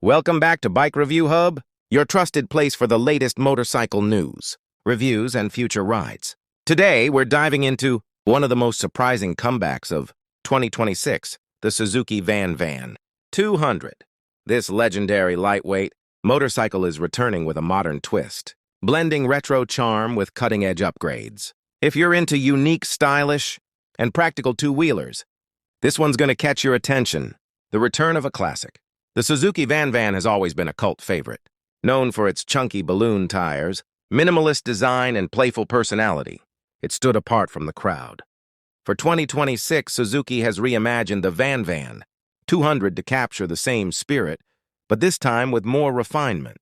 Welcome back to Bike Review Hub, your trusted place for the latest motorcycle news, reviews, and future rides. Today, we're diving into one of the most surprising comebacks of 2026, the Suzuki Van 200. This legendary lightweight motorcycle is returning with a modern twist, blending retro charm with cutting-edge upgrades. If you're into unique, stylish, and practical two-wheelers, this one's going to catch your attention. The return of a classic. The Suzuki Van has always been a cult favorite, known for its chunky balloon tires, minimalist design, and playful personality. It stood apart from the crowd. For 2026, Suzuki has reimagined the Van 200 to capture the same spirit, but this time with more refinement,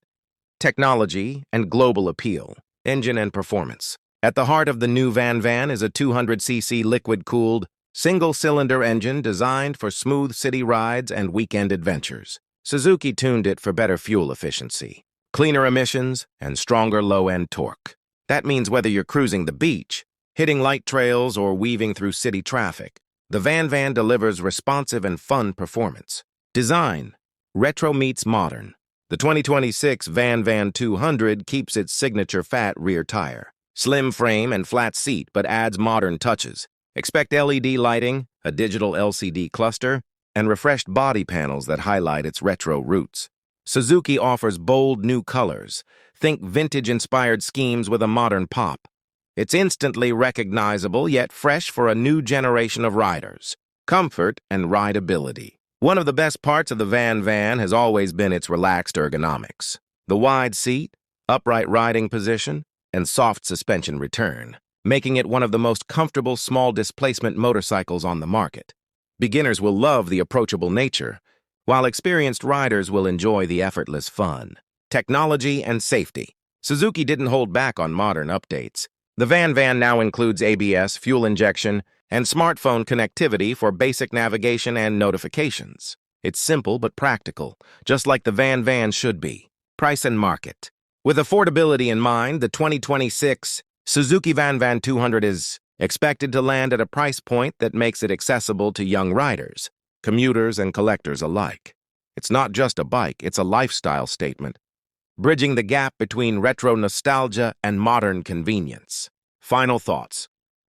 technology, and global appeal, engine and performance. At the heart of the new Van is a 200cc liquid-cooled, single-cylinder engine designed for smooth city rides and weekend adventures. Suzuki tuned it for better fuel efficiency, cleaner emissions, and stronger low-end torque. That means whether you're cruising the beach, hitting light trails, or weaving through city traffic, the Van delivers responsive and fun performance. Design: retro meets modern. The 2026 Van 200 keeps its signature fat rear tire, slim frame, and flat seat, but adds modern touches. Expect LED lighting, a digital LCD cluster, and refreshed body panels that highlight its retro roots. Suzuki offers bold new colors. Think vintage-inspired schemes with a modern pop. It's instantly recognizable, yet fresh for a new generation of riders. Comfort and rideability. One of the best parts of the Van has always been its relaxed ergonomics. The wide seat, upright riding position, and soft suspension return, making it one of the most comfortable small-displacement motorcycles on the market. Beginners will love the approachable nature, while experienced riders will enjoy the effortless fun. Technology and safety. Suzuki didn't hold back on modern updates. The Van now includes ABS, fuel injection, and smartphone connectivity for basic navigation and notifications. It's simple but practical, just like the Van should be. Price and market. With affordability in mind, the 2026 Suzuki Van 200 is expected to land at a price point that makes it accessible to young riders, commuters, and collectors alike. It's not just a bike, it's a lifestyle statement, bridging the gap between retro nostalgia and modern convenience. Final thoughts.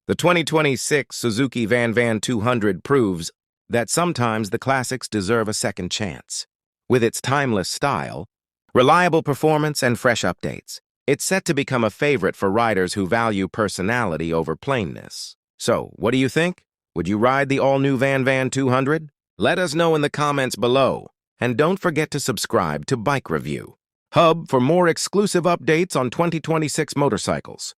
The 2026 Suzuki Van 200 proves that sometimes the classics deserve a second chance. With its timeless style, reliable performance, and fresh updates, it's set to become a favorite for riders who value personality over plainness. So, what do you think? Would you ride the all-new Van 200? Let us know in the comments below. And don't forget to subscribe to Bike Review Hub for more exclusive updates on 2026 motorcycles.